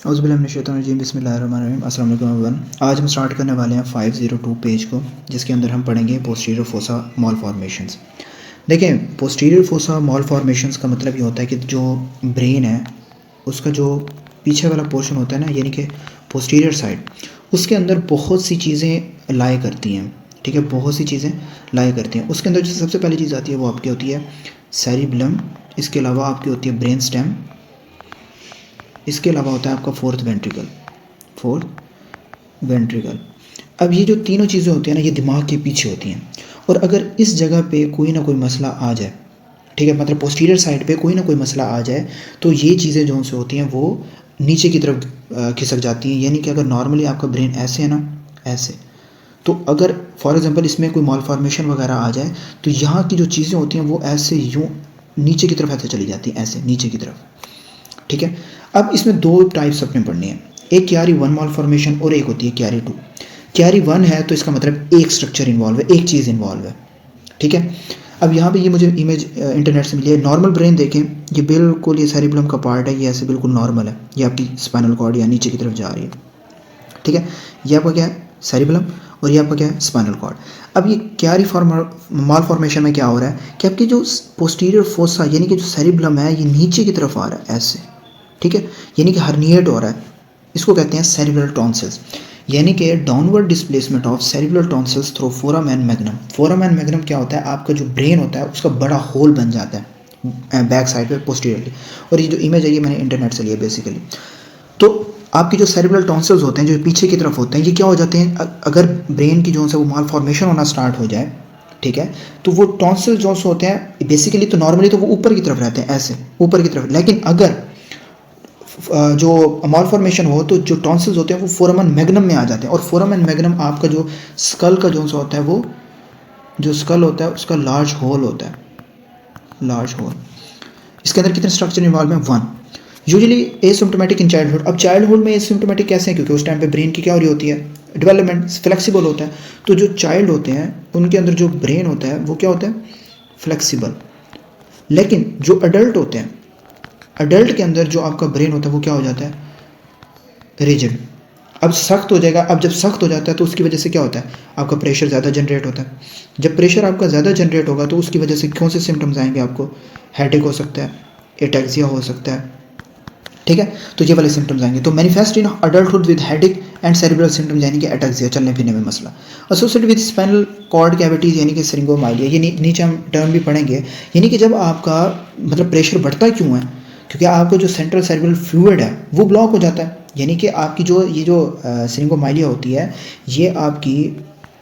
औज़ुबिल्लाहिमिनश्शैतानिर्रजीम बिस्मिल्लाहिर्रहमानिर्रहीम। अस्सलाम वालेकुम एवरीवन। आज हम स्टार्ट करने वाले हैं 502 पेज को, जिसके अंदर हम पढ़ेंगे पोस्टीरियर फोसा मालफॉर्मेशंस। देखें, पोस्टीरियर फोसा मालफॉर्मेशंस का मतलब ये होता है कि जो ब्रेन है उसका जो पीछे वाला पोर्शन होता है ना, यानी कि पोस्टीरियर साइड, उसके अंदर बहुत सी चीज़ें लाया करती हैं। ठीक है, बहुत सी चीज़ें लाया करती हैं। उसके अंदर जो सबसे पहली चीज़ आती है वो आपकी होती है सेरिबलम। इसके अलावा आपकी होती है ब्रेन स्टेम। इसके अलावा होता है आपका फोर्थ वेंट्रिकल। अब ये जो तीनों चीज़ें होती हैं ना, ये दिमाग के पीछे होती हैं। और अगर इस जगह पे कोई ना कोई मसला आ जाए, ठीक है, मतलब पोस्टीरियर साइड पे कोई ना कोई मसला आ जाए, तो ये चीज़ें जो से होती हैं वो नीचे की तरफ खिसक जाती हैं। यानी कि अगर नॉर्मली आपका ब्रेन ऐसे है ना, ऐसे, तो अगर फॉर एग्जांपल इसमें कोई मालफॉर्मेशन वगैरह आ जाए, तो यहाँ की जो चीज़ें होती हैं वो ऐसे यूँ नीचे की तरफ ऐसे चली जाती हैं, ऐसे नीचे की तरफ। ठीक है, अब इसमें दो टाइप्स अपने पढ़नी है, एक क्यारी 1 मालफॉर्मेशन और एक होती है क्यारी 2। क्यारी 1 है तो इसका मतलब एक स्ट्रक्चर इन्वॉल्व है, एक चीज़ इन्वॉल्व है। ठीक है, अब यहाँ पे ये मुझे इमेज इंटरनेट से मिली है। नॉर्मल ब्रेन देखें, ये बिल्कुल ये सेरिबलम का पार्ट है, ये ऐसे बिल्कुल नॉर्मल है, ये आपकी स्पाइनल कॉर्ड या नीचे की तरफ जा रही है। ठीक है, ये आपका क्या है, सेरिबलम, और ये आपका क्या है, स्पाइनल कॉर्ड। अब ये क्यारी मालफॉर्मेशन में क्या हो रहा है कि आपकी जो पोस्टीरियर फोसा यानी कि जो सेरिबलम है ये नीचे की तरफ आ रहा है ऐसे। ठीक है, यानी कि हर्निएट हो रहा है। इसको कहते हैं सेरिब्रल टॉन्सिल्स, यानी कि downward displacement of cerebral tonsils through forum and magnum. Forum and magnum क्या होता है, आपका जो ब्रेन होता है उसका बड़ा होल बन जाता है बैक साइड पे पोस्टीरियरली। और ये जो इमेज है ये मैंने इंटरनेट से लिया बेसिकली। तो आपकी जो सेरिब्रल टॉन्सिल्स होते हैं जो पीछे की तरफ होते हैं, ये क्या हो जाते हैं, अगर ब्रेन की जो है वो माल फॉर्मेशन होना स्टार्ट हो जाए, ठीक है, तो वो टॉन्सिल्स जो होते हैं बेसिकली तो नॉर्मली तो वो ऊपर की तरफ रहते हैं, ऐसे ऊपर की तरफ। लेकिन अगर जो मालफॉर्मेशन हो तो जो टॉन्सिल्स होते हैं वो फोरामन मैग्नम में आ जाते हैं। और फोरामन मैग्नम आपका जो स्कल का जो होता है, वो जो स्कल होता है उसका लार्ज होल होता है, लार्ज होल। इसके अंदर कितने स्ट्रक्चर इन्वॉल्व हैं, 1। Usually asymptomatic in childhood. अब चाइल्डहुड में एसिम्प्टोमेटिक कैसे हैं, क्योंकि उस टाइम पे ब्रेन की क्या हो रही होती है, डेवलपमेंट फ्लेक्सिबल होता है। तो जो चाइल्ड होते हैं उनके अंदर जो ब्रेन होता है वो क्या होता है, फ्लेक्सिबल। लेकिन जो अडल्ट होते हैं, अडल्ट के अंदर जो आपका ब्रेन होता है वो क्या हो जाता है, रिजिड। अब सख्त हो जाएगा। अब जब सख्त हो जाता है तो उसकी वजह से क्या होता है, आपका प्रेशर ज़्यादा जनरेट होता है। जब प्रेशर आपका ज़्यादा जनरेट होगा तो उसकी वजह से कौन से सिम्टम्स आएंगे आपको, हेडेक हो सकता है, एटैक्सिया हो सकता है। ठीक है, तो ये वाले सिम्टम्स आएंगे। तो manifest in adulthood with headache and cerebral symptoms, यानी कि एटैक्सिया, चलने फिरने में मसला। Associated with spinal cord cavities, यानी कि सिरिंगोमाइलिया। ये नीचे हम टर्म भी पढ़ेंगे। यानी कि जब आपका मतलब प्रेशर बढ़ता क्यों है, क्योंकि आपका जो सेंट्रल सेरिब्रल फ्लूइड है वो ब्लॉक हो जाता है। यानी कि आपकी जो ये जो सिरिंगोमाइलिया होती है, ये आपकी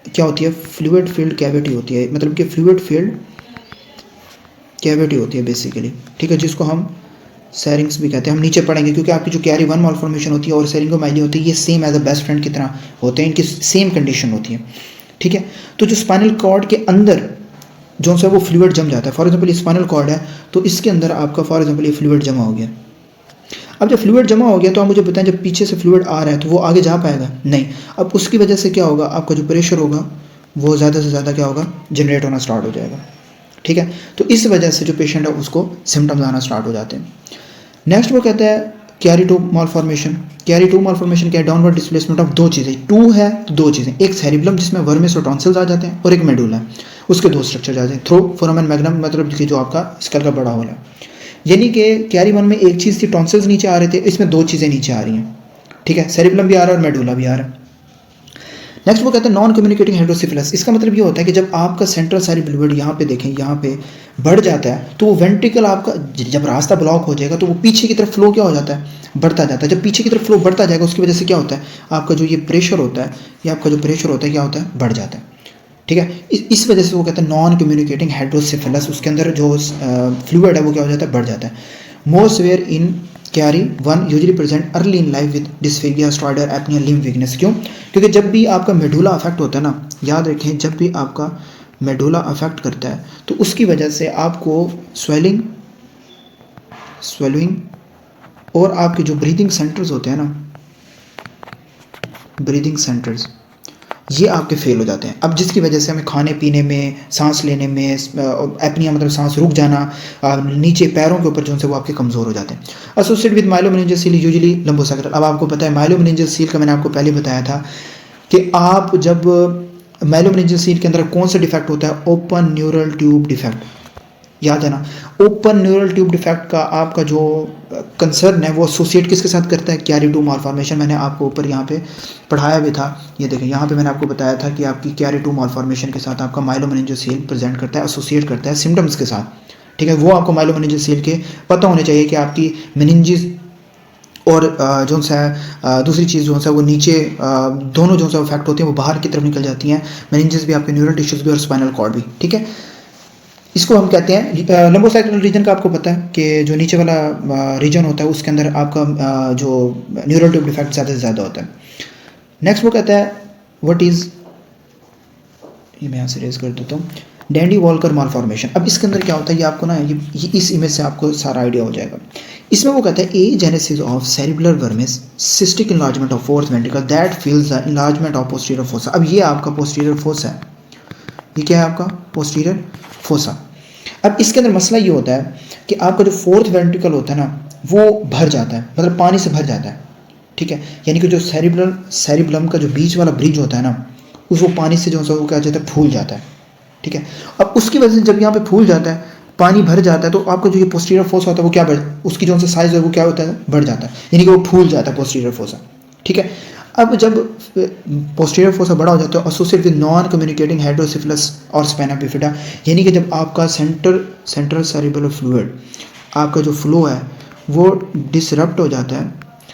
क्या होती है, फ्लूइड फील्ड कैविटी होती है, मतलब कि फ्लूइड फील्ड कैविटी होती है बेसिकली। ठीक है, जिसको हम सेरिंग्स भी कहते हैं, हम नीचे पढ़ेंगे। क्योंकि आपकी जो क्यारी 1 मालफॉर्मेशन होती है और सेरिंगोमाइलिया होती है, ये same as a best friend की तरह होते हैं, इनकी सेम कंडीशन होती है। ठीक है, तो जो स्पाइनल कॉर्ड के अंदर जो सा वो फ्लूइड जम जाता है, फॉर एग्जांपल स्पाइनल कॉर्ड है तो इसके अंदर आपका फॉर एग्जांपल ये फ्लूइड जमा हो गया। अब जब फ्लूइड जमा हो गया तो आप मुझे बताएं, जब पीछे से फ्लूइड आ रहा है तो वो आगे जा पाएगा नहीं। अब उसकी वजह से क्या होगा, आपका जो प्रेशर होगा वो ज़्यादा से ज़्यादा क्या होगा, जनरेट होना स्टार्ट हो जाएगा। ठीक है, तो इस वजह से जो पेशेंट है उसको सिम्टम्स आना स्टार्ट हो जाते हैं। नेक्स्ट वो कहता है क्यारी 2 मालफॉर्मेशन। क्यारी 2 मालफॉर्मेशन क्या है, डाउनवर्ड डिस्प्लेसमेंट ऑफ दो चीज़ें। 2 है तो दो चीज़ें, एक सेरिब्लम जिसमें वर्मिस और टॉन्सिल्स आ जाते हैं, और एक मेडुला है, उसके दो स्ट्रक्चर जाते हैं थ्रू फोरामन मैग्नम, मतलब कि जो आपका स्कल का बड़ा होल है। यानी कि क्यारी 1 में एक चीज़ थी, टॉन्सिल्स नीचे आ रहे थे, इसमें दो चीज़ें नीचे आ रही हैं। ठीक है, सेरिब्लम भी आ रहा है और मेडुला भी आ रहा है। नेक्स्ट वो कहते हैं नॉन कम्युनिकेटिंग हाइड्रोसिफिलस। इसका मतलब ये होता है कि जब आपका सेंट्रल सेरिब्रल फ्लूइड यहाँ पे देखें, यहाँ पे बढ़ जाता है तो वो वेंट्रिकल आपका जब रास्ता ब्लॉक हो जाएगा तो वो पीछे की तरफ फ्लो क्या हो जाता है, बढ़ता जाता है। जब पीछे की तरफ फ्लो बढ़ता जाएगा उसकी वजह से क्या होता है, आपका जो ये प्रेशर होता है, ये आपका जो प्रेशर होता है क्या होता है, बढ़ जाता है। ठीक है, इस वजह से वो कहते हैं नॉन कम्युनिकेटिंग हाइड्रोसिफिलस। उसके अंदर जो फ्लूइड है वो क्या हो जाता है, बढ़ जाता है। मोर सिवियर इन क्यारी 1 usually present early in life with dysphagia, strider, apnoea, lymph weakness. क्यों, क्योंकि जब भी आपका मेडुला अफेक्ट होता है ना, याद रखें, जब भी आपका मेडुला अफेक्ट करता है तो उसकी वजह से आपको स्वेलिंग और आपके जो ब्रीदिंग सेंटर्स होते हैं ना, ब्रीदिंग सेंटर्स, ये आपके फेल हो जाते हैं। अब जिसकी वजह से हमें खाने पीने में, सांस लेने में एपनिया मतलब सांस रुक जाना, नीचे पैरों के ऊपर जो है वो आपके कमज़ोर हो जाते हैं। Associated with myelomeningocele usually lumbosacral. अब आपको पता है माइलोमेनिंजियल सील का मैंने आपको पहले बताया था कि आप जब माइलोमेनिंजियल सील के अंदर कौन सा डिफेक्ट होता है, ओपन न्यूरल ट्यूब डिफेक्ट, याद है ना। ओपन न्यूरल ट्यूब डिफेक्ट का आपका जो कंसर्न है वो एसोसिएट किसके साथ करता है, कैरी टू मालफॉर्मेशन। मैंने आपको ऊपर यहाँ पे पढ़ाया भी था, ये देखें यहाँ पे मैंने आपको बताया था कि आपकी कैरी टू मालफॉर्मेशन के साथ आपका माइलोमेनिंजियल सील प्रेजेंट करता है, एसोसिएट करता है सिम्टम्स के साथ, ठीक है। वो आपको माइलोमेनिंजियल सील के पता होने चाहिए कि आपकी मेनिंजिस और जो सा दूसरी चीज़ जो है वो नीचे दोनों जो सा इफेक्ट होती हैं वो बाहर की तरफ निकल जाती हैं, मेनिंजिस भी, आपके न्यूरल टिश्यूज़ भी और स्पाइनल कॉर्ड भी, ठीक है। इसको हम कहते हैं लंबोसाइक्ल रीजन का आपको पता है कि जो नीचे वाला रीजन होता है उसके अंदर आपका जो न्यूरल ट्यूब डिफेक्ट ज़्यादा से ज़्यादा होता है। नेक्स्ट वो कहता है व्हाट इज़, ये मैं यहाँ से रेज कर देता हूँ, डैंडी वॉलकर मालफॉर्मेशन। अब इसके अंदर क्या होता है, ये आपको ना ये इस इमेज से आपको सारा आइडिया हो जाएगा। इसमें वो कहता है agenesis of cerebellar vermis cystic enlargement of fourth ventricle that fills the enlargement of posterior fossa. अब ये आपका पोस्टीरियर फोसा है, ये क्या है आपका पोस्टीरियर फोसा। अब इसके अंदर मसला ये होता है कि आपका जो फोर्थ वेंट्रिकल होता है ना वो भर जाता है, मतलब पानी से भर जाता है, ठीक है। यानी कि जो सेरिबलम का जो बीच वाला ब्रिज होता है ना उस वो पानी से जो है वो क्या जाता है, फूल जाता है, ठीक है। अब उसकी वजह से जब यहाँ पे फूल जाता है, पानी भर जाता है, तो आपका जो ये पोस्टीरियर फोसा होता है वो क्या बढ़, उसकी जो साइज है वो क्या होता है, बढ़ जाता है, यानी कि वो फूल जाता है पोस्टीरियर फोसा, ठीक है। अब जब पोस्टीरियर फोसा बड़ा हो जाता है एसोसिएट विद नॉन कम्युनिकेटिंग हाइड्रोसिफिलस और स्पाइना बिफिडा, यानी कि जब आपका सेंट्रल सेरिबुलर फ्लूइड आपका जो फ्लो है वो डिसरप्ट हो जाता है,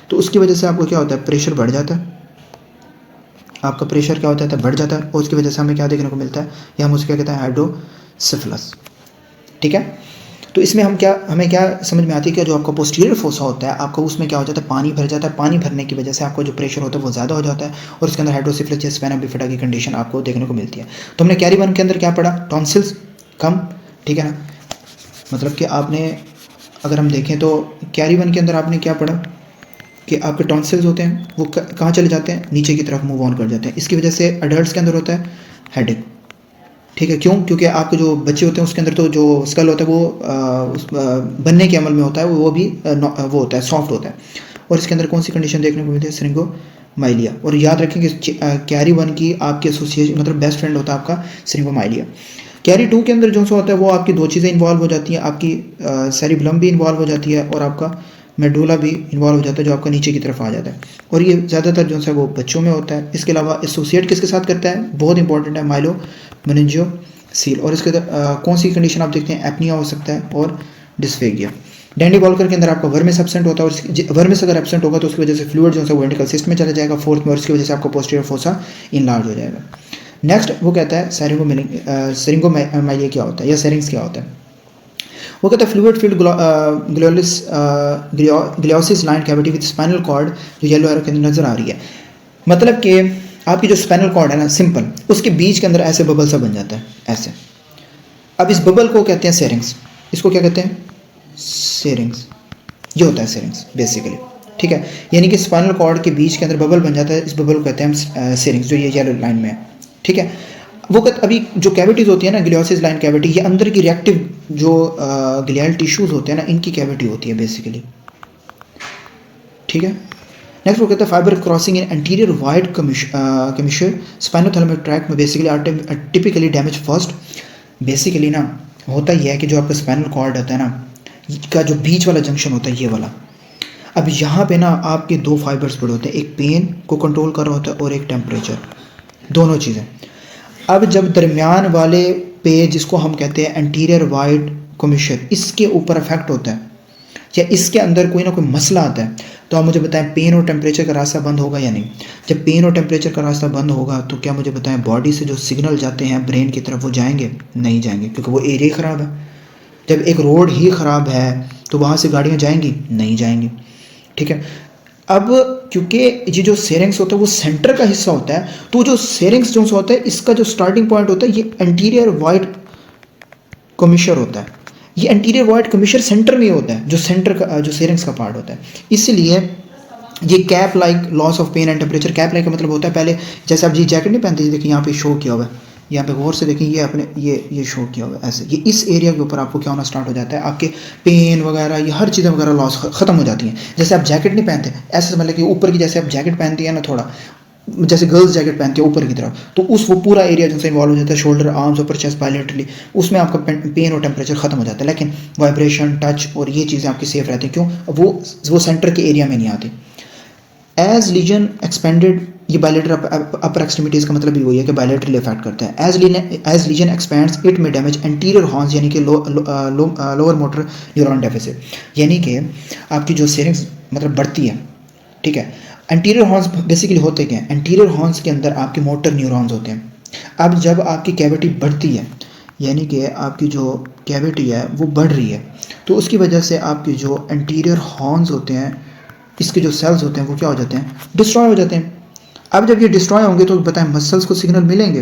तो उसकी वजह से आपको क्या होता है, प्रेशर बढ़ जाता है, आपका प्रेशर क्या होता है, बढ़ जाता है, और उसकी वजह से हमें क्या देखने को मिलता है, या हम उसे क्या कहते हैं, हाइड्रोसिफिलस, ठीक है। तो इसमें हमें क्या समझ में आती है कि जो आपका पोस्टीरियर फोसा होता है आपका उसमें क्या हो जाता है, पानी भर जाता है, पानी भरने की वजह से आपका जो प्रेशर होता है वो ज़्यादा हो जाता है और उसके अंदर हाइड्रोसिफिलस या स्पाइना बिफिडा की कंडीशन आपको देखने को मिलती है। तो हमने कैरी 1 के अंदर क्या पढ़ा, टॉन्सिल्स कम, ठीक है ना। मतलब कि आपने अगर हम देखें तो कैरी 1 के अंदर आपने क्या पढ़ा कि आपके टॉन्सिल्स होते हैं वो कहाँ चले जाते हैं, नीचे की तरफ मूव ऑन कर जाते हैं। इसकी वजह से अडल्ट के अंदर होता है हेडेक, ठीक है। क्यों, क्योंकि आपके जो बच्चे होते हैं उसके अंदर तो जो स्कल होता है वो बनने के अमल में होता है, वो भी वो होता है, सॉफ्ट होता है, और इसके अंदर कौन सी कंडीशन देखने को मिलती है, सिरिंगोमाइलिया। और याद रखें कि कैरी 1 की आपकी एसोसिएशन मतलब बेस्ट फ्रेंड होता है आपका सिरिंगोमाइलिया। कैरी 2 के अंदर जो होता है वो आपकी दो चीज़ें इन्वॉल्व हो जाती हैं, आपकी सेरिबलम भी इन्वॉल्व हो जाती है और आपका मेडुला भी इन्वॉल्व हो जाता है जो आपका नीचे की तरफ आ जाता है, और ये ज़्यादातर जो है वो बच्चों में होता है। इसके अलावा एसोसिएट किसके साथ करता है, बहुत इंपॉर्टेंट है, माइलोमेनिंजियल सील। और इसके कौन सी कंडीशन आप देखते हैं, एपनिया हो सकता है और डिस्फेगिया। डैंडी वॉलकर के अंदर आपका वर्मिस एब्सेंट होता है, और वर्मिस अगर एब्सेंट होगा तो उसकी वजह से फ्लूइड जो है वो वेंट्रिकल सिस्ट में चला जाएगा फोर्थ में, और इसकी वजह से आपको पोस्टीरियर फोसा इनलार्ज हो जाएगा। नेक्स्ट वो कहता है सेरिंगोमाइलिया क्या होता है या सेरिंग्स क्या होता है। वो कहता है fluid field gliosis line cavity with spinal cord, जो येलो एरो के अंदर नजर आ रही है। मतलब कि आपकी जो स्पाइनल कॉर्ड है ना सिंपल, उसके बीच के अंदर ऐसे बबल सा बन जाता है ऐसे। अब इस बबल को कहते हैं सेरिंग्स, इसको क्या कहते हैं, सेरिंग्स, ये होता है सेरिंग्स बेसिकली, ठीक है। यानी कि स्पाइनल कॉर्ड के बीच के अंदर बबल बन जाता है, इस बबल को कहते हैं हम सेरिंग्स, जो ये येलो लाइन में है, ठीक है। वो अभी जो कैविटीज़ होती है ना ग्लियोसिस लाइन कैविटी, ये अंदर की रिएक्टिव जो ग्लियल टिश्यूज़ होते हैं ना इनकी कैविटी होती है बेसिकली, ठीक है। नेक्स्ट वो कहता है fibre crossing in anterior white commissure spinothalamic tract में basically are typically damage first. Basically ना होता यह है कि जो आपका स्पाइनल कॉर्ड होता है ना का जो बीच वाला जंक्शन होता है ये वाला, अब यहाँ पे ना आपके दो फाइबर्स पड़े होते हैं, एक पेन को कंट्रोल कर रहा होता है और एक टेम्परेचर, दोनों चीज़ें। अब जब दरमियान वाले पे जिसको हम कहते हैं एंटीरियर वाइड कमिश्चर, इसके ऊपर इफेक्ट होता है या इसके अंदर कोई ना कोई मसला आता है, तो आप मुझे बताएं पेन और टेम्परेचर का रास्ता बंद होगा या नहीं। जब पेन और टेम्परेचर का रास्ता बंद होगा तो क्या मुझे बताएं बॉडी से जो सिग्नल जाते हैं ब्रेन की तरफ वो जाएंगे, नहीं जाएंगे, क्योंकि वो एरिया ख़राब है। जब एक रोड ही ख़राब है तो वहाँ से गाड़ियाँ जाएंगी, नहीं जाएंगी, ठीक है। अब क्योंकि ये जो सेरिंग्स होता है वो सेंटर का हिस्सा होता है, तो जो सेरिंग्स जो होता है इसका जो स्टार्टिंग पॉइंट होता है ये एंटीरियर वाइड कमिश्चर होता है। ये एंटीरियर वाइड कमिश्चर सेंटर में होता है, जो सेंटर का जो सेरिंग्स का पार्ट होता है। इसलिए ये cape like loss of pain and temperature. Cape like का मतलब होता है पहले जैसे आप जी जैकेट नहीं पहनते, देखिए यहाँ पे शो किया हुआ है, यहाँ पे गौर से देखें, ये अपने ये शो किया हुआ है ऐसे, ये इस एरिया के ऊपर आपको क्या होना स्टार्ट हो जाता है, आपके पेन वगैरह ये हर चीज़ें वगैरह लॉस ख़त्म हो जाती हैं। जैसे आप जैकेट नहीं पहनते ऐसे मतलब कि ऊपर की जैसे आप जैकेट पहनती है ना, थोड़ा जैसे गर्ल्स जैकेट पहनती है ऊपर की तरफ, तो उस वो पूरा एरिया जो से इन्वॉल्व हो जाता है, शोल्डर आर्म्स ऊपर चेस्ट बायलेटरली, उसमें आपका पेन और टेम्परेचर खत्म हो जाता है। लेकिन वाइब्रेशन टच और ये चीज़ें आपकी सेफ रहती हैं, क्यों, वो सेंटर के एरिया में नहीं आती। एज लीजन एक्सपेंडेड, ये बायलेटरल अपर एक्सट्रीमिटीज़ का मतलब भी वही है कि बायलेटरली इफेक्ट करता है। एज लीजन एक्सपेंड्स इट में डैमेज एंटीरियर हॉर्न्स, यानी कि लोअर मोटर न्यूरॉन डेफिसिट, यानी कि आपकी जो सिरिंक्स मतलब बढ़ती है, ठीक है। एंटीरियर हॉर्न्स बेसिकली होते क्या हैं, एंटीरियर हॉर्न्स के अंदर आपके मोटर न्यूरॉन्स होते हैं। अब जब आपकी कैविटी बढ़ती है, यानी कि आपकी जो कैविटी है वो बढ़ रही है, तो उसकी वजह से आपके जो एंटीरियर हॉर्न्स होते हैं, इसके जो सेल्स होते हैं वो क्या हो जाते हैं, डिस्ट्रॉय हो जाते हैं। अब जब ये डिस्ट्रॉय होंगे तो बताएं मसल्स को सिग्नल मिलेंगे,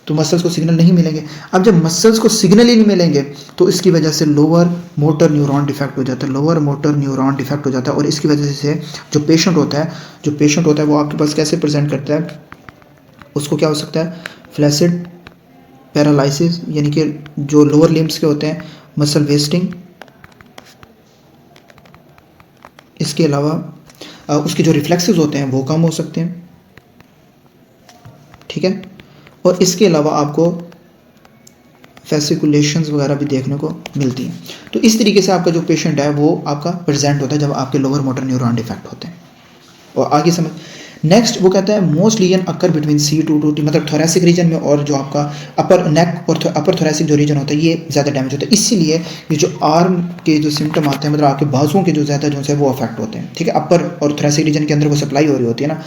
तो मसल्स को सिग्नल नहीं मिलेंगे। अब जब मसल्स को सिग्नल ही नहीं मिलेंगे तो इसकी वजह से लोअर मोटर न्यूरॉन डिफेक्ट हो जाता है, लोअर मोटर न्यूरॉन डिफेक्ट हो जाता है। और इसकी वजह से जो पेशेंट होता है वो आपके पास कैसे प्रेजेंट करता है, उसको क्या हो सकता है, फ्लैसिड पैरालिसिस, यानी कि जो लोअर लिम्स के होते हैं, मसल वेस्टिंग, इसके अलावा उसके जो रिफ्लेक्सेस होते हैं वो कम हो सकते हैं, ठीक है। और इसके अलावा आपको फैसिकुलेशंस वगैरह भी देखने को मिलती हैं। तो इस तरीके से आपका जो पेशेंट है वो आपका प्रेजेंट होता है जब आपके लोअर मोटर न्यूरॉन डिफेक्ट होते हैं। और आगे समझ, नेक्स्ट वो कहता है most lesion occur between C2 to T, मतलब थोरेसिक रीजन में, और जो आपका अपर नेक और अपर थोरेसिक जो रीजन होता है ये ज़्यादा डैमेज होता है। इसीलिए ये जो आर्म के जो सिम्टम आते हैं, मतलब आपके बाजुओं के जो ज़्यादा जो है वो अफेक्ट होते हैं, ठीक है। अपर और थोरेसिक रीजन के अंदर वो सप्लाई हो रही होती है ना।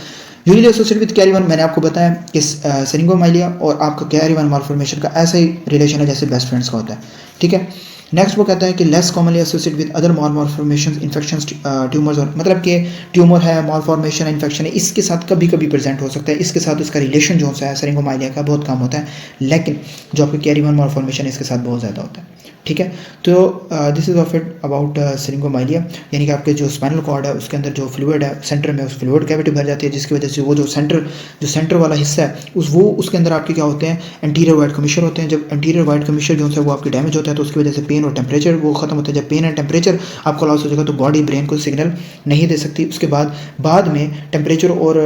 Usually associated with carry one, मैंने आपको बताया कि सिरिंगोमाइलिया और आपका कैरी वन मालफॉर्मेशन का ऐसा ही रिलेशन है जैसे बेस्ट फ्रेंड्स का होता है, ठीक है। नेक्स्ट वो कहता है कि less commonly associated with other malformation infections tumours, और मतलब कि ट्यूमर है, मालफॉर्मेशन इन्फेक्शन है, इसके साथ कभी कभी प्रेजेंट हो सकता है, इसके साथ उसका रिलेशन जो है सिरिंगोमाइलिया का बहुत कम होता है, लेकिन जो आपके कैरी वन मालफॉर्मेशन इसके साथ बहुत ज़्यादा होता है, ठीक है। तो this is of it about syringomyelia, यानी कि आपके जो स्पाइनल कॉर्ड है उसके अंदर जो फ्लूइड है सेंटर में, उस फ्लूइड कैविटी भर जाती है, जिसकी वजह से वो जो सेंटर वाला हिस्सा है उसके अंदर आपके क्या होते हैं, एंटीरियर वाइट कमिश्चर होते हैं। जब एंटीरियर वाइट कमिश्चर जो है वो आपके डैमेज होता है तो उसकी वजह से पेन और टेम्परेचर वो खत्म होता है। जब पेन एंड टेम्परेचर आपको लॉस हो जाएगा तो बॉडी ब्रेन को सिग्नल नहीं दे सकती। उसके बाद में टेम्परेचर और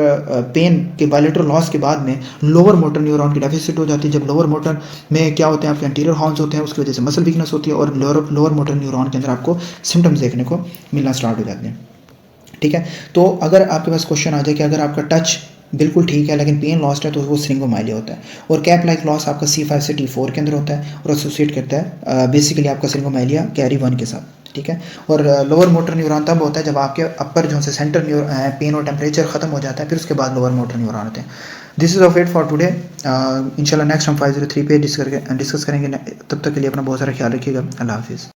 पेन के बायलेटरल लॉस के बाद में लोअर मोटर न्यूरॉन की डेफिसिट हो जाती है। जब लोअर मोटर में क्या होते हैं, आपके एंटीरियर हॉर्न्स होते हैं, उसकी वजह से मसल वीकनेस होती है और लोअर मोटर न्यूरॉन के अंदर आपको सिम्टम्स देखने को मिलना स्टार्ट हो जाते हैं, ठीक है। तो अगर आपके पास क्वेश्चन आ जाए कि अगर आपका टच बिल्कुल ठीक है लेकिन पेन लॉस्ट है तो वो सिरिंगोमाइलिया होता है। और कैप लाइक लॉस आपका C5 से T4 के अंदर होता है और एसोसिएट करता है बेसिकली आपका सिरिंगोमाइलिया कैरी वन के साथ, ठीक है। और लोअर मोटर न्यूरॉन तब होता है जब आपके अपर जो से सेंटर पेन और टेम्परेचर खत्म हो जाता है, फिर उसके बाद लोअर मोटर न्यूरॉन होते हैं। This is of it for today. इंशाल्लाह नेक्स्ट हम 503 पे डिस्कस करेंगे। तब तक के लिए अपना बहुत सारा ख्याल रखिएगा। अल्लाह हाफिज़।